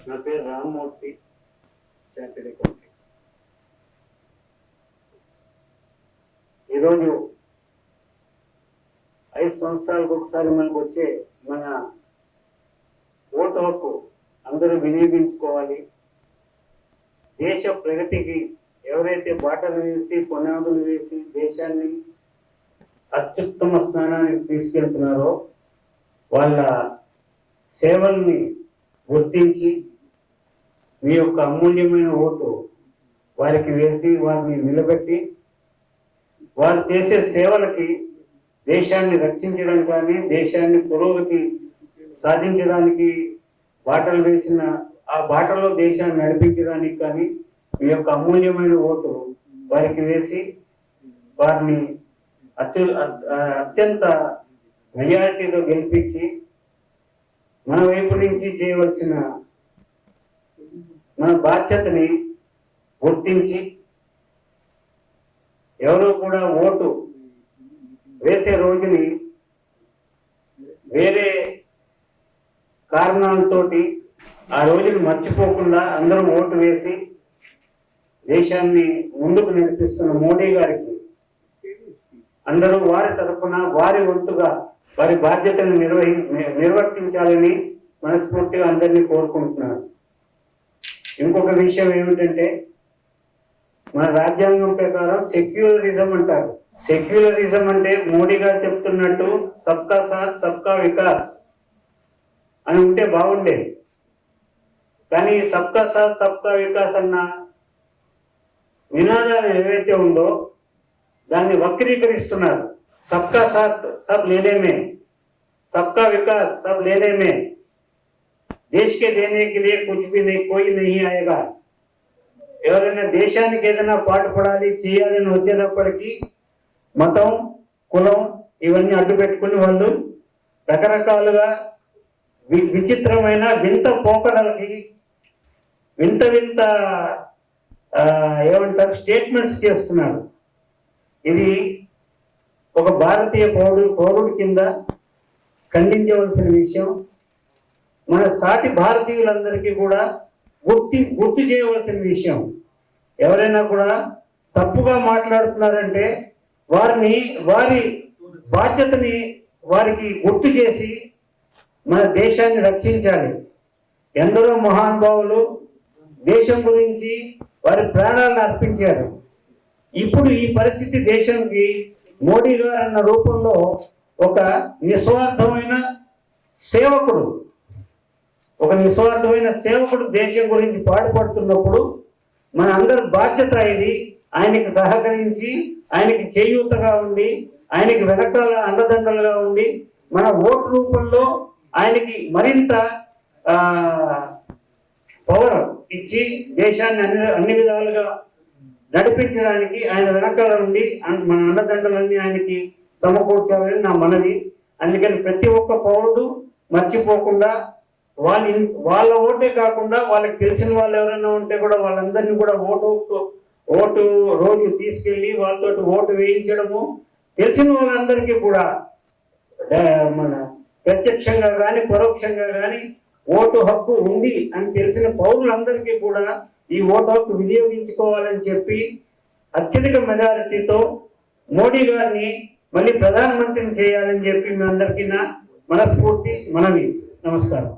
నా పేరు Rammurthy, chartered accountant. ఈరోజు 5 సంవత్సరాలకు ఒకసారి మనకు వచ్చే మన ఓటు హక్కు అందరూ వినియోగించుకోవాలి. దేశ ప్రగతికి ఎవరైతే బాటలు వేసి పునాదులు వేసి దేశాన్ని అత్యుత్తమ స్థానానికి తీసుకెళ్తున్నారో వాళ్ళ సేవల్ని గుర్తించి మీ యొక్క అమూల్యమైన ఓటు వారికి వేసి వారిని నిలబెట్టి వారు చేసే సేవలకి దేశాన్ని రక్షించడం కానీ దేశాన్ని పురోగతి సాధించడానికి బాటలు వేసిన ఆ బాటలో దేశాన్ని నడిపించడానికి కానీ మీ యొక్క అమూల్యమైన ఓటు వారికి వేసి వారిని అత్యంత మెజారిటీతో గెలిపించి మన వైపు నుంచి చేయవలసిన మన బాధ్యతని గుర్తించి ఎవరు కూడా ఓటు వేసే రోజుని వేరే కారణాలతోటి ఆ రోజుని మర్చిపోకుండా అందరం ఓటు వేసి దేశాన్ని ముందుకు నడిపిస్తున్న మోడీ గారికి అందరూ వారి తరఫున వారి వంతుగా వారి బాధ్యతను నిర్వర్తించాలని మనస్ఫూర్తిగా అందరినీ కోరుకుంటున్నారు. ఇంకొక విషయం ఏమిటంటే మన రాజ్యాంగం ప్రకారం సెక్యులరిజం అంటారు. సెక్యులరిజం అంటే మోడీ గారు చెప్తున్నట్టు సబ్కా సాత్ సబ్కా వికాస్ అని ఉంటే బాగుండేది. కానీ సబ్కా సాత్ సబ్కా వికాస్ అన్న నినాదాలు ఏవైతే ఉందో దాన్ని వక్రీకరిస్తున్నారు. सबका साथ सब लेने में, सबका विकास सब लेने में, देश के देने के लिए कुछ भी नहीं, कोई नहीं आएगा. ఎవరైనా దేశానికి ఏదైనా పాటుపడాలి చేయాలని వచ్చేటప్పటికీ మతం కులం ఇవన్నీ అడ్డు పెట్టుకుని వాళ్ళు రకరకాలుగా విచిత్రమైన వింత పోకడలకి వింత వింత ఏమంటారు స్టేట్మెంట్స్ చేస్తున్నారు. ఇది ఒక భారతీయ పౌరుడి కింద ఖండించవలసిన విషయం. మన సాటి భారతీయులందరికీ కూడా గుర్తు చేయవలసిన విషయం. ఎవరైనా కూడా తప్పుగా మాట్లాడుతున్నారంటే వారి బాధ్యతని వారికి గుర్తు చేసి మన దేశాన్ని రక్షించాలి. ఎందరో మహానుభావులు దేశం గురించి వారి ప్రాణాలను అర్పించారు. ఇప్పుడు ఈ పరిస్థితి దేశానికి మోడీ గారు అన్న రూపంలో ఒక నిస్వార్థమైన సేవకుడు దేశం గురించి పాటుపడుతున్నప్పుడు మన అందరి బాధ్యత ఇది. ఆయనకి సహకరించి ఆయనకి చేయూతగా ఉండి ఆయనకి వెనకాల అండదండలుగా ఉండి మన ఓటు రూపంలో ఆయనకి మరింత పవర్ ఇచ్చి దేశాన్ని అన్ని విధాలుగా నడిపించడానికి ఆయన వెనకాల ఉండి మన అండదండలన్నీ ఆయనకి సమకూర్చాలని నా మనవి. అందుకని ప్రతి ఒక్క పౌరుడు మర్చిపోకుండా వాళ్ళ ఓటే కాకుండా వాళ్ళకి తెలిసిన వాళ్ళు ఎవరైనా ఉంటే కూడా వాళ్ళందరినీ కూడా ఓటు రోజు తీసుకెళ్ళి వాళ్ళతో ఓటు వేయించడము, తెలిసిన వాళ్ళందరికీ కూడా మన ప్రత్యక్షంగా కానీ పరోక్షంగా కానీ ఓటు హక్కు ఉంది అని తెలిసిన పౌరులందరికీ కూడా ఈ ఓటు హక్కు వినియోగించుకోవాలని చెప్పి అత్యధిక మెజారిటీతో మోడీ గారిని మళ్ళీ ప్రధానమంత్రిని చేయాలని చెప్పి మీ అందరికీ నా మనస్ఫూర్తి మనవి. నమస్కారం.